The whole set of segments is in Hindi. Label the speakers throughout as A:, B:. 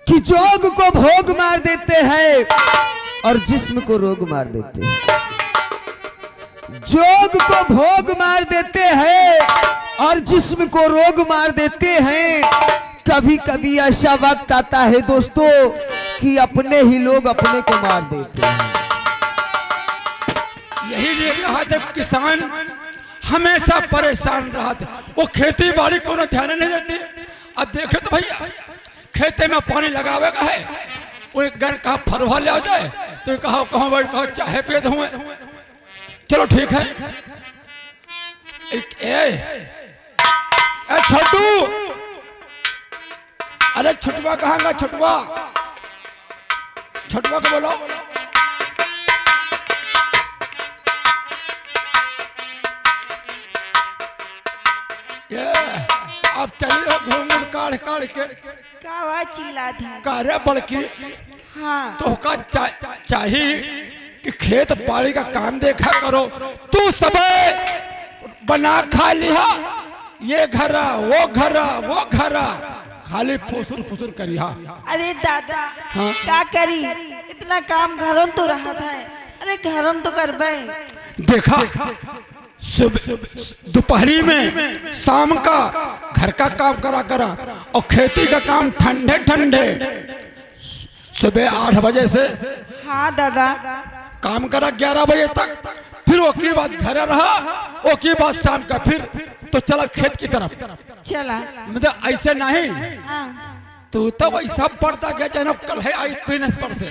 A: कि जोग को भोग मार देते हैं और जिस्म को रोग मार देते हैं। जोग को भोग मार देते हैं और जिस्म को रोग मार देते हैं। कभी कभी ऐसा वक्त आता है दोस्तों कि अपने ही लोग अपने को मार देते हैं।
B: यही लिए कहा था किसान हमेशा परेशान रहा था, वो खेती बाड़ी को ध्यान नहीं देते। अब देखे तो भैया खेते में पानी लगावेगा है, वो एक घर कहा फरवा ले आ जाए तो कहा कहाँ बैठ कहा चाहे पे दूँ। चलो ठीक है। छोटू, अरे छुटवा कहाँ छुटवा, छुटवा को बोलो। ये अब चलिए घूम काढ़ काढ़ के
C: कावा चिल्ला था
B: कार्य बड़की।
C: हाँ
B: तो का चाहिए कि खेत बाड़ी का काम देखा करो। तू सब बना खा लिया, ये घरा वो घरा वो घरा, खाली फुसुर फुसुर करिया।
C: अरे दादा
B: हाँ?
C: क्या करी, इतना काम घरों तो रहा था। अरे घरों तो कर
B: देखा सुबह दोपहरी में शाम का घर का काम करा करा और खेती का काम ठंडे ठंडे सुबह 8 बजे से।
C: हाँ दादा
B: काम करा 11 बजे तक, फिर वो की बात घर रहा, वो की बात शाम का, फिर तो चला खेत की तरफ
C: चला।
B: मतलब ऐसे नहीं।
C: हाँ।
B: तू तब ऐसा पढ़ता गया जनो कल है आई पिनस पर से।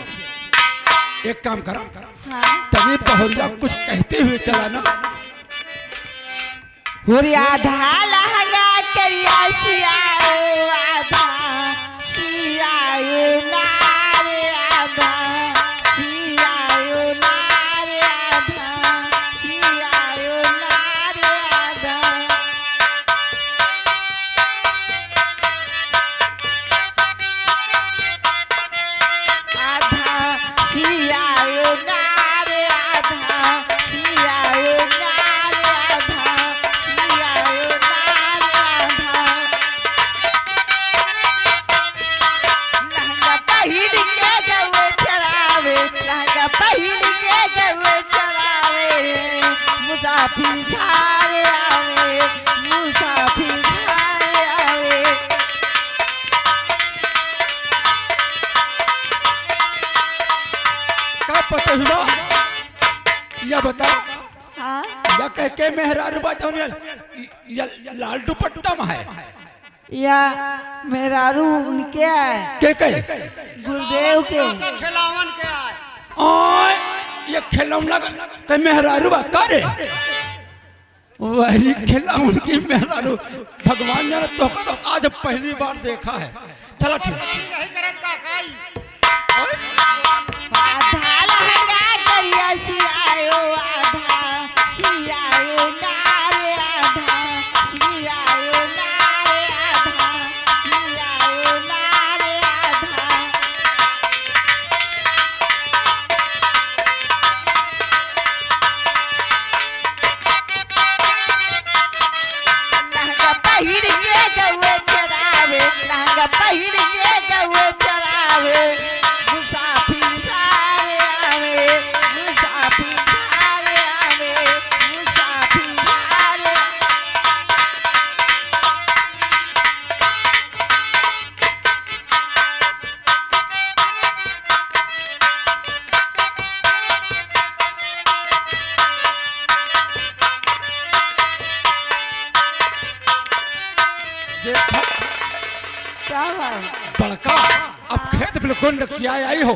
B: एक काम करा,
C: हाँ।
B: तभी बहुरिया कुछ कहते हुए चला ना।
C: आधा लहंगा करिया सियाओ, आधा सियाओ नारे, आधा सियाओ नारे, आधा सियाओ नारे, आधा। आधा सियाओ नारे, आधा सियाओ नारे, आधा सियाओ नारे, आधा। लहंगा पहिन के गौए चरावे, लहंगा पहिन के गौए चरावे, मुसाफिर झारे आवे, मुसाफिर झारे आवे।
B: का पता हुआ या बता,
C: हाँ
B: या कह के मेहरारू बाजो या लाल दुपट्टा में है
C: या मेहरारू उनके है,
B: के कहे
C: गुरुदेव के।
D: खिलावन के आए
B: ओए ये खिलौना का मेहरारू बा का रे, वही खिलौन की मेहरारू। भगवान ने तो का तो आज पहली बार देखा है। चलो ठीक।
D: नहीं करत का काई
C: आधा लहंगा करिया सियाओ, आधा सियाओ नारे, आधा सियाओ नारे, आधा सियाओ नारे, आधा। लहंगा पहिन के गौए चरावे, लहंगा पहिन के गौए चरावे, मुसाफिर झारे आवे, मुसाफिर झारे आवे, मुसाफिर झारे।
B: देखो
C: क्या हुआ?
B: बड़का अब खेत बिल्कुल किया आई हो।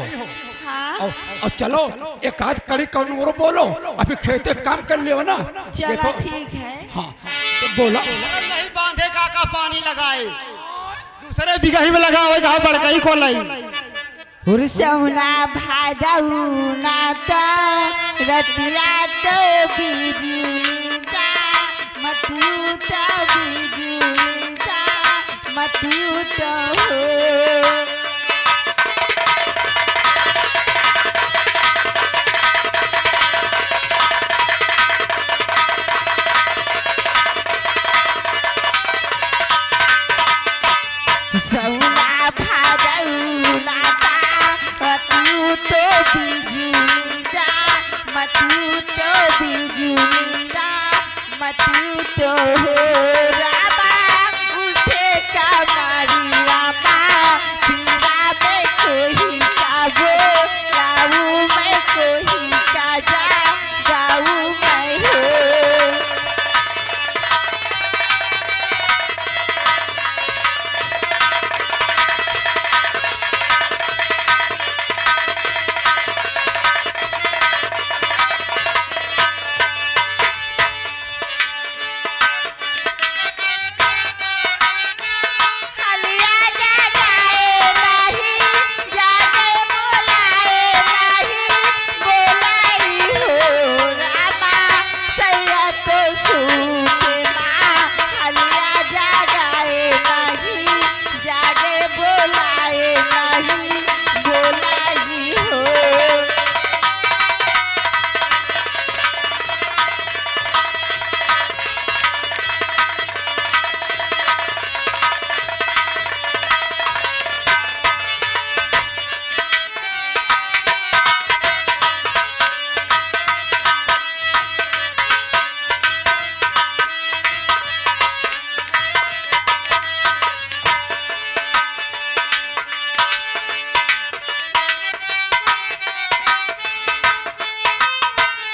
C: हाँ
B: और चलो एक आध कड़ी कौन और बोलो, अभी खेते काम कर लियो ना।
C: चला ठीक है।
B: हाँ तो बोला।
D: अरे नहीं बांधे का पानी लगाए, दूसरे बिगही में लगा होगा बड़कई को लाई।
C: हुरसौना भादऊ नाता रतिया तो बिजुलीता, मतियुता बिजुलीता, मतियुता हो। सौना भादऊ तो बिजुलीरा मतियू तो बिजुलीरा मतियू तो हो रामा उठे का मारी रामा पीरा में कोई का गो गाऊ में कोई का जा गाऊ में हो हलिया जगाए नहीं जागे बोलाए नहीं बोलाई हो रामा सैया तो सूखे माँ हलिया जगाए नहीं जागे बोलाए नहीं बोलाई हो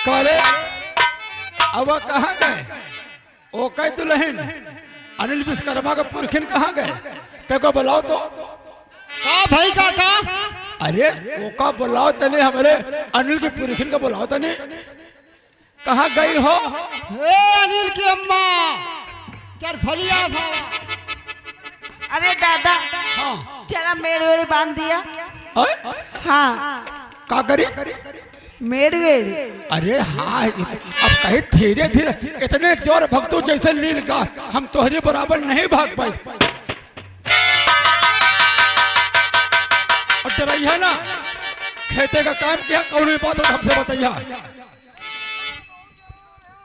B: काले अब वह कहाँ गए? ओ कह दुल्हन अनिल विश्वकर्मा का पुरखिन कहाँ गए? तेको बुलाओ तो।
D: का भाई काका
B: अरे वो का बुलाओ तने हमारे अनिल के पुरखिन का बुलाओ तने। कहाँ गई हो?
D: हे अनिल की अम्मा चल फलिया भावा
C: अरे दादा
B: हाँ
C: चला मेड़ वेड़ बांध दिया
B: ओए,
C: हाँ
B: का करी?
C: मेड़ वेड़
B: अरे हाँ अब कहे धीरे धीरे इतने जोर भक्तों जैसे नील का हम तोहरे बराबर नहीं भाग पाए। और डराइया ना खेते का काम किया कौन बात हो हमसे बताइया।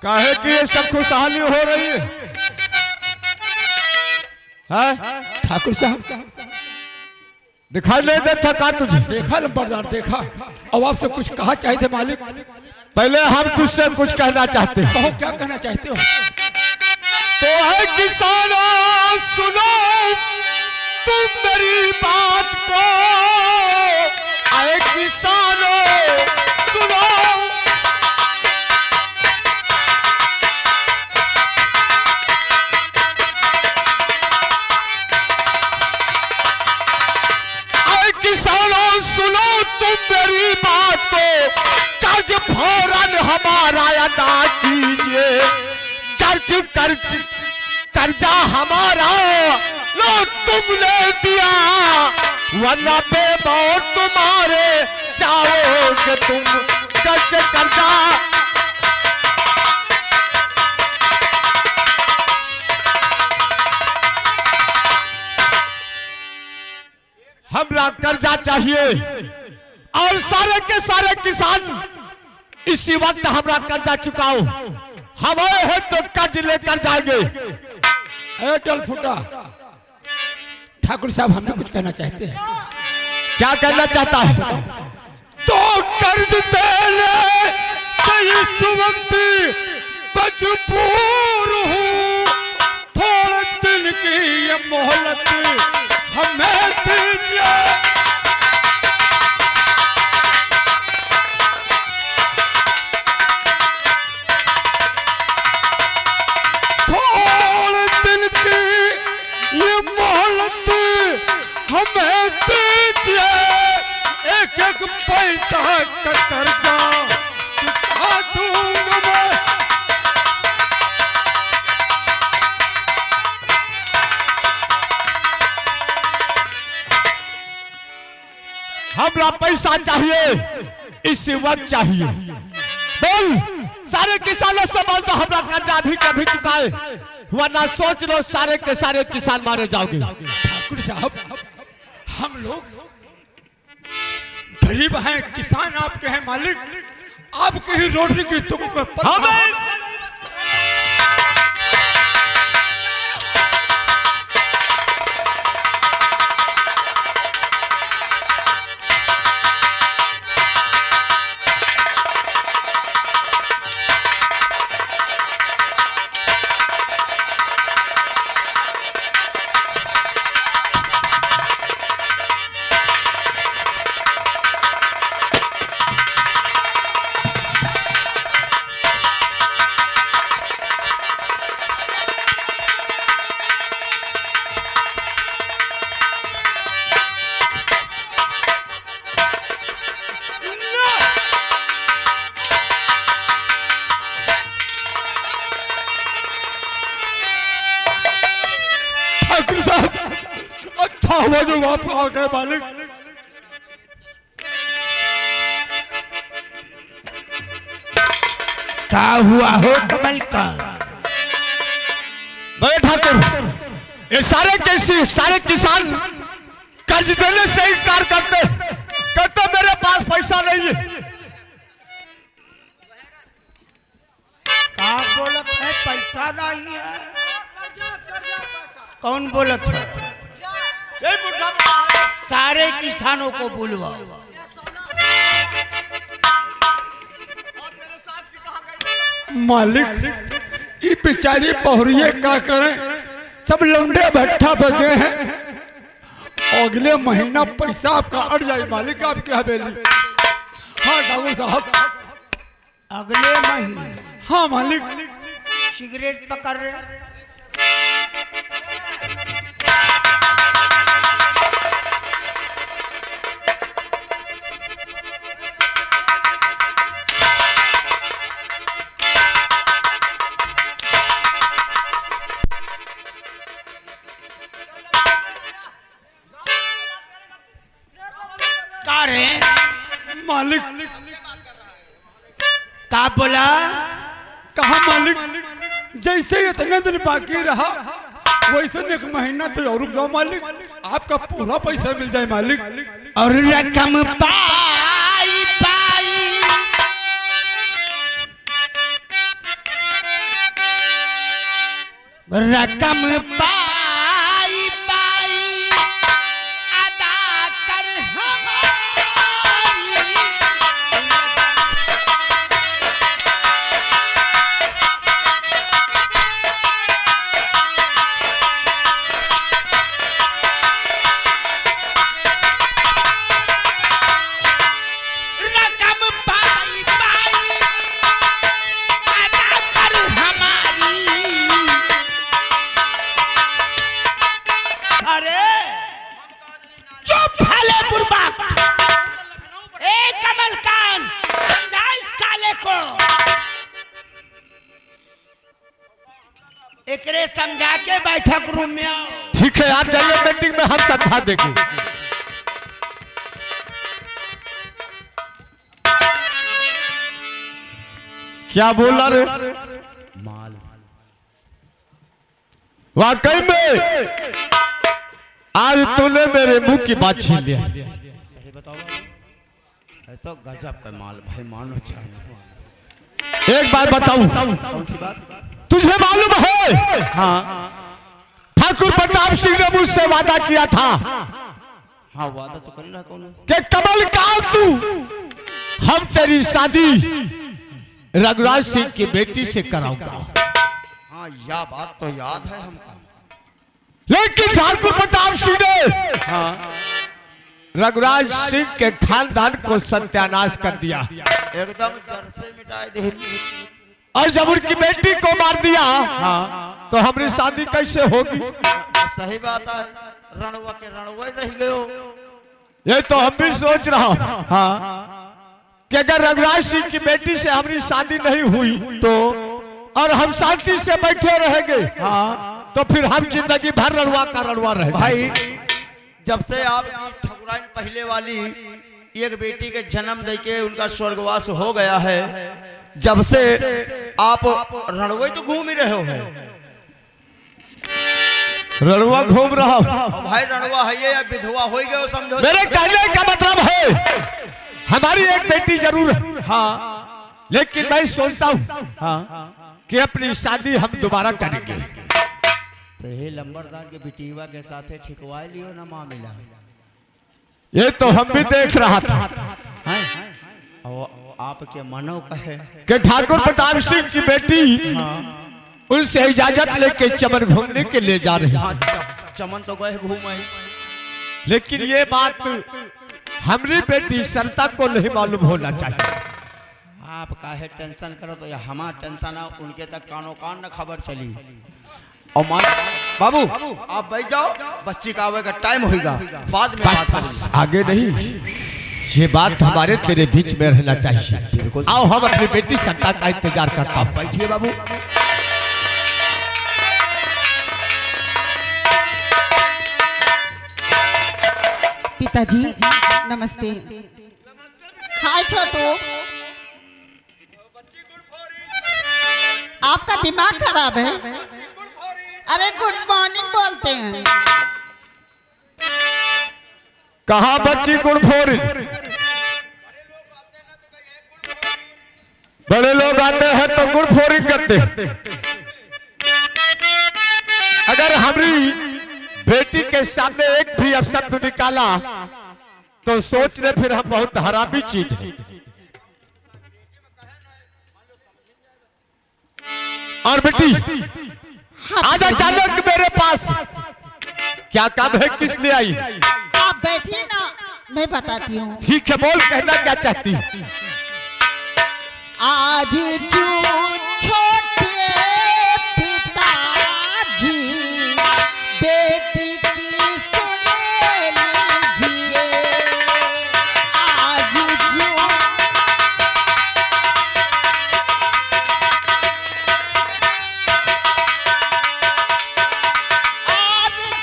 E: काहे कि ये सब खुशहाली हो रही है?
B: ठाकुर साहब
E: दिखाई नहीं देता का तुझे?
B: देखा लंबरदार देखा। अब आपसे कुछ कहा चाहे थे मालिक?
E: पहले हम तुझसे कुछ कहना चाहते हैं।
B: कहो क्या कहना चाहते हो?
E: तो है किसानों सुनो तुम मेरी बात को, आए किसानों सुनो सुनो तुम मेरी बात को, कर्ज फौरन हमारा अदा कीजिए, कर्जा हमारा लो तुमने दिया, वरना बेमौत तुम्हारे चाहोगे तुम कर्जा। हमरा कर्जा चाहिए और सारे के सारे किसान इसी वक्त हमरा कर्जा चुकाओ। हम आए हैं तो कर्ज लेकर जाएंगे।
B: एयरटेल फूटा। ठाकुर साहब हम भी कुछ कहना चाहते हैं।
E: क्या कहना चाहता है?
B: तो कर्ज देने सही वक्त मजबूर हूँ, थोड़े दिन की ये मोहलत हमें दीजिए। थोड़े दिन की ये मोहलत हमें दीजिए, एक एक पैसा का कर्जा चुका दूंगा मैं।
E: हमरा पैसा चाहिए, इसी वक्त चाहिए। बोल सारे किसानों से बोल तो हमरा कर्जा भी कभी चुकाए, वरना सोच लो सारे के सारे किसान मारे जाओगे।
B: ठाकुर साहब हम लोग गरीब हैं, किसान आपके हैं मालिक, आपके ही रोटी की तुम में आप आ गए मालिक।
E: क्या हुआ हो कमल का? बड़े ठाकुर, ये सारे किसान कर्ज देने से इनकार कहते मेरे पास पैसा नहीं है।
F: का बोलत है पैसा नहीं है? कौन बोलत है?
E: ये बुढ़ा
F: सारे किसानों को बुलवाओ।
B: मालिक ये बेचारी पहुरिये क्या करें, सब लौंडे भट्ठा बगे हैं। अगले महीना पैसा आपका अट जाए मालिक आपकी हवेली। हाँ ठाकुर साहब,
F: अगले महीने?
B: हाँ मालिक।
F: सिगरेट पकड़ रहे? का रे
B: मालिक
F: का बोला?
B: कहा मालिक, जैसे इतने दिन बाकी रहा वैसे एक महीना तो और रुक जाओ मालिक, आपका पूरा पैसा मिल जाए मालिक।
F: और रकम पाई पाई रकम पाई पाई अदा कर हमारी। रकम पाई पाई अदा कर हमारी। अरे चुप हाले बुरबा, ए कमल कान, समझा इस साले को। एकरे समझा के बैठक रूम में आओ।
E: ठीक है, आप जाइए मीटिंग में, हम समझा देंगे। क्या बोला रे?
D: माल
E: वाकई में आज तूने मेरे मुंह की बात छीन लिया।
D: सही बताओ बाबू, तो गजब का माल भाई, मानो चाहिए।
E: एक बात बताऊं,
D: कौन सी बात?
E: तुझे मालूम है
D: हाँ
E: ठाकुर प्रताप सिंह ने मुझसे वादा किया था
D: हाँ, वादा तो करी ना कौन?
E: कि कमल काल तू हम तेरी शादी रघुराज सिंह की बेटी से कराऊंगा।
D: हाँ, यह बात तो याद है हमको।
E: लेकिन ठाकुर प्रताप सिंह ने
D: हाँ,
E: रघुराज सिंह के खानदान को सत्यानाश कर दिया
D: एकदम जड़ से मिटाए दे।
E: और जब उनकी बेटी को मार दिया
D: हाँ,
E: तो हमारी शादी कैसे होगी?
D: सही बात है, रणवा के रणवा ही रह गयो।
E: ये तो हम भी सोच रहा हूं
D: हाँ,
E: कि अगर रघुराज सिंह की बेटी से हमारी शादी नहीं हुई
D: तो
E: और हम शांति से बैठे रहेंगे,
D: हाँ
E: तो फिर हम जिंदगी भर रणवा का रणवा रह
D: भाई, जब से आपकी ठकुराइन पहले वाली एक बेटी के जन्म दे के उनका स्वर्गवास हो गया है, जब से आप रणवई तो घूम ही रहे हो।
E: रणवा घूम रहा हूं।
D: और भाई रणवा है ये या विधवा हो गए, समझो।
E: मेरे कहने का मतलब है हमारी एक बेटी जरूर है,
D: हाँ,
E: लेकिन मैं सोचता हूँ
D: हाँ,
E: कि अपनी शादी हम दोबारा करेंगे।
D: तो हे लंबरदार के बिटिवा के साथ ठिकवा लियो ना मामला।
E: ये तो हम भी देख रहा था
D: और आपके मनो का है
E: कि ठाकुर प्रताप सिंह की बेटी उनसे इजाजत लेके चमन घूमने के लिए जा रही
D: हाँ,
E: है।
D: चमन तो गए घूमे,
E: लेकिन ये बात हमारी बेटी सरिता को नहीं मालूम होना चाहिए।
D: आप काहे टेंशन करो, तो हमारा टेंशन है, उनके तक कानो कान न खबर चली। और मान बाबू आप बैठ जाओ, बच्ची का आवे का टाइम होगा, बाद में बात
E: बस
D: करेंगे।
E: आगे नहीं, ये बात हमारे तेरे बीच में रहना चाहिए। आओ हम अपनी बेटी सरिता का इंतजार करता हूँ।
D: बैठिए बाबू।
C: पिताजी नमस्ते। हाय छोटू, आपका दिमाग खराब है? अरे गुड मॉर्निंग बोलते हैं।
E: कहा बच्ची गुड़फोरी? बड़े लोग आते हैं तो गुड़फोरी करते हैं। अगर हमारी बेटी के सामने एक भी अपशब्द निकाला तो सोच ले फिर हम बहुत हरामी चीज है। और बेटी आज अचानक मेरे पास क्या काम है, किस लिए आई?
C: आप बैठिए ना, मैं बताती हूँ।
E: ठीक है, बोल, कहना क्या चाहती है?
C: आज छोटे पिताजी बेटी की सुन लीजिए। आज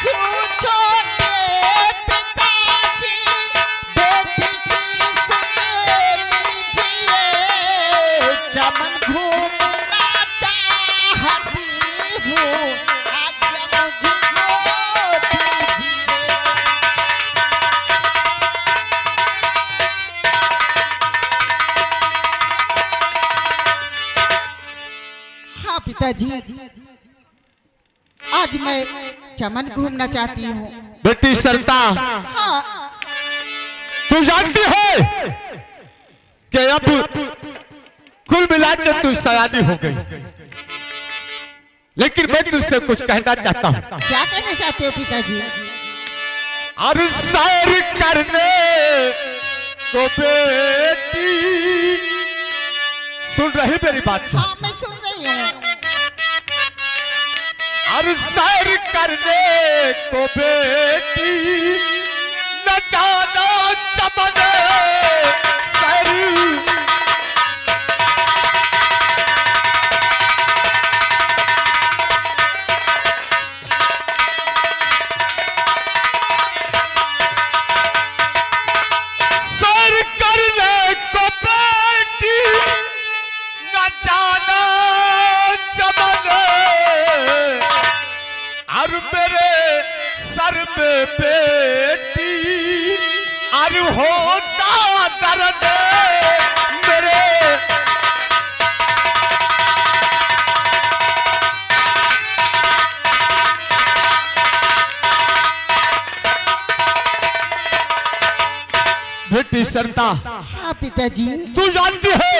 C: छोटे पिताजी बेटी की सुन लीजिए। चमन घूमना चाहती हूँ, आज्ञा मुझको दीजिए। हाँ पिताजी, आज मैं चमन घूमना चाहती हूँ।
E: बेटी सरता,
C: हाँ
E: तू जानती है कि अब कुल मिला के तू सयानी हो गई, लेकिन मैं तुझसे कुछ कहना चाहता हूँ।
C: क्या कहना चाहते हो पिताजी?
E: और सैर करने को बेटी, सुन रही मेरी बात को?
C: हाँ मैं सुन रही हूँ।
E: और सैर करने को बेटी न जाना चमन सैर। सैर करने को बेटी न जाना चमन, और मेरे सर में बेटी और होता दर्द मेरे। बेटी सरता,
C: हाँ पिताजी।
E: तू जानती है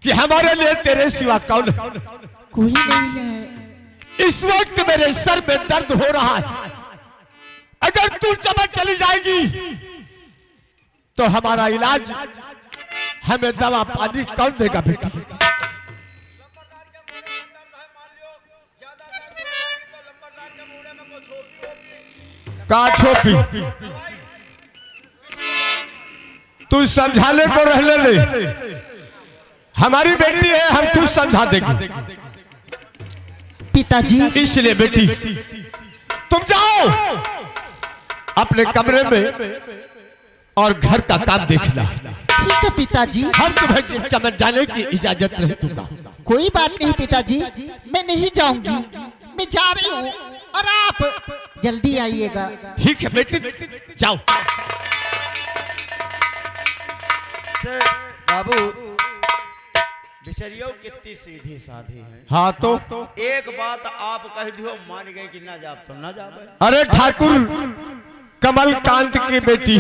E: कि हमारे लिए तेरे सिवा कौन है?
C: कोई नहीं है।
E: इस वक्त मेरे सर में दर्द हो रहा है। अगर तू चमन चली जाएगी तो हमारा इलाज, हमें दवा पानी कौन देगा बेटी? का छोपी? तू समझाने को रहने ले, हमारी बेटी है, हम खुद समझा देंगे।
C: पिताजी
E: इसलिए बेटी तुम जाओ अपने कमरे में और घर का काम देखना।
C: ठीक है पिताजी।
E: हम तुम्हें चमन जाने की इजाजत नहीं दूंगा।
C: कोई बात नहीं पिताजी, मैं नहीं जाऊंगी, मैं जा रही हूँ और आप जल्दी आइएगा।
E: ठीक है बेटी, जाओ।
D: से बाबू बिचरियो कितनी सीधी साधी है।
E: हाँ तो
D: एक बात आप कह दियो मान गए कि ना जाब तो ना जाबे।
E: अरे ठाकुर कमलकांत की बेटी,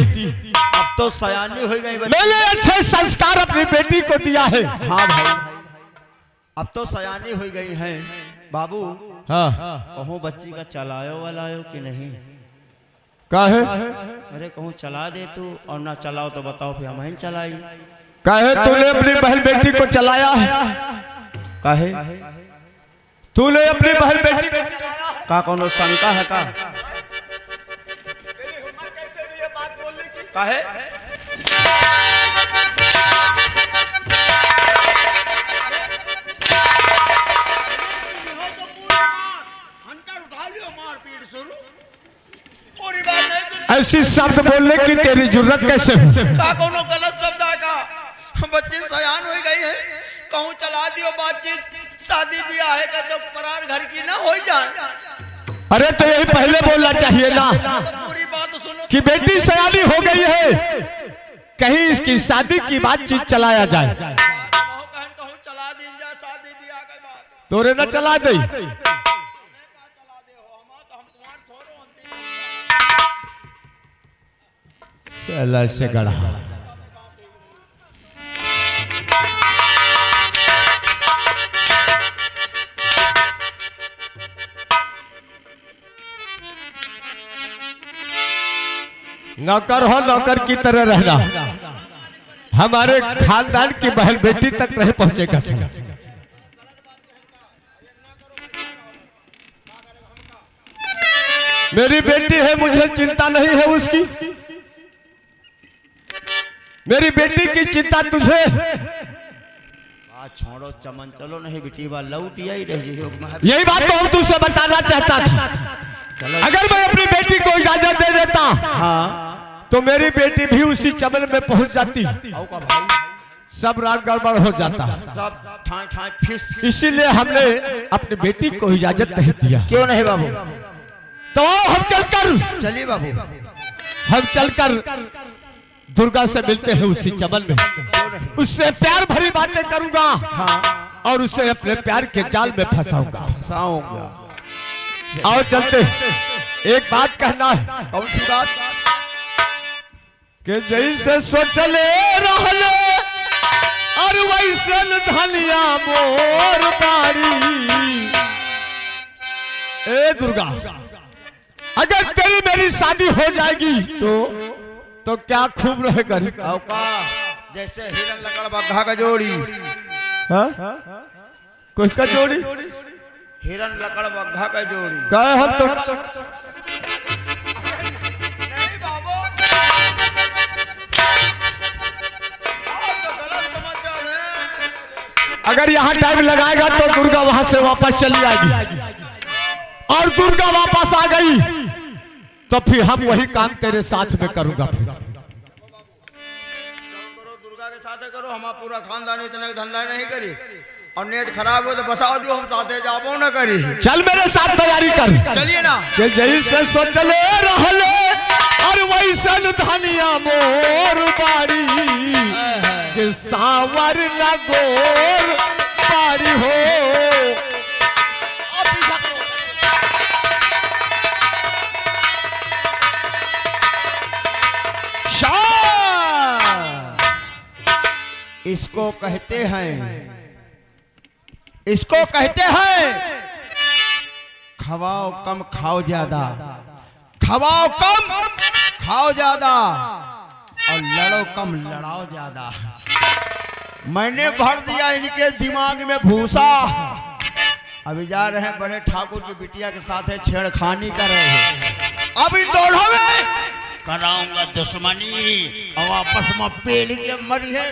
D: अब तो सयानी हो गई बच्ची।
E: मैंने अच्छे संस्कार अपनी बेटी को दिया है।
D: हाँ भाई, अब तो सयानी हो गई है बाबू।
E: हाँ
D: कहूँ बच्ची का चलायो वालायो कि नहीं?
E: काहे?
D: अरे कहूँ चला दे तू, और ना चलाओ तो बताओ फिर हम चलाई।
E: काहे तूने अपनी बहन बेटी को चलाया है?
D: काहे?
E: तूने अपनी बहन बेटी को चलाया है?
D: का कोनो शंका है का? काहे?
E: ऐसी शब्द बोलने की तेरी जरूरत कैसे हुई?
D: का कोनो गलत शब्द आएगा? बच्चे सयान हो गई है, कहूँ चला दियो बातचीत, शादी ब्याह है का तो परार घर की ना हो जाए।
E: अरे तो यही पहले बोलना चाहिए ना
D: तो पूरी बात सुनो
E: कि बेटी सयानी हो गई है, कहीं इसकी शादी की बातचीत चलाया जाए।
D: कहूँ चला दी जाए शादी ब्याह के बाद।
E: तोरे न चला दे।
D: चला दे हो हम कुंवर थोड़ो अंतिम।
E: साला से गड़ा। नौकर हो नौकर की तरह रहना, हमारे खानदान की बहन बेटी तक नहीं पहुंचेगा सर। मेरी बेटी है, मुझे चिंता नहीं है उसकी। मेरी बेटी की चिंता तुझे।
D: छोड़ो चमन, चलो नहीं बेटी बा लौटिया ही रह जाइए।
E: यही बात तो हम तुझसे बताना चाहता था। अगर मैं अपनी बेटी को इजाजत दे देता
D: हाँ
E: तो मेरी बेटी भी उसी चमन में पहुंच जाती,
D: आओ का भाई
E: सब राग गड़बड़ हो जाता।
D: सब ठाई ठाई फिस।
E: इसीलिए हमने अपनी बेटी को इजाजत नहीं दिया।
D: क्यों नहीं बाबू?
E: तो हम चलकर
D: चलिए बाबू।
E: दुर्गा से मिलते हैं उसी चमन में, उससे प्यार भरी बातें करूंगा
D: हाँ
E: और उसे अपने प्यार के जाल में फंसाऊंगा।
D: फंसाऊंगा।
E: आओ चलते। एक बात कहना है।
D: कौन सी बात?
E: कि जैसे सोचले रहले और वैसे धनिया मोर बाड़ी। ए दुर्गा, अगर तेरी मेरी शादी हो जाएगी तो क्या खूब रहेगा।
D: आओ का जैसे हिरन लकड़ बग्घा का जोड़ी।
E: हाँ? कोई का जोड़ी
D: हिरन लकड़ बग्घा का जोड़ी।
E: कहे हम तो
D: नहीं बाबू, आप तो गलत समझ रहे हैं।
E: अगर यहाँ टाइम लगाएगा तो दुर्गा वहां से वापस चली आएगी, और दुर्गा वापस आ गई तो फिर हम वही काम तेरे साथ में करूंगा। फिर
D: करो दुर्गा के साथ करो, हम पूरा खानदान इतने धंधा नहीं करी और नेट खराब हो तो बताओ दियो, हम साथे जाबो ना करी।
E: चल मेरे साथ तैयारी कर।
D: चलिए ना।
E: कि जैसे सोचले रहले और वैसे धनिया मोर बाड़ी। कि सावर न गोर बाड़ी हो।
D: इसको कहते हैं खवाओ कम खाओ ज्यादा, खवाओ कम खाओ ज्यादा और लड़ो कम लड़ाओ ज्यादा। मैंने भर दिया इनके दिमाग में भूसा। अभी जा रहे हैं बड़े ठाकुर की बिटिया के साथ छेड़खानी कर रहे हैं। अब इन दोनों में कराऊंगा दुश्मनी और आपस में पेड़ के मरी है।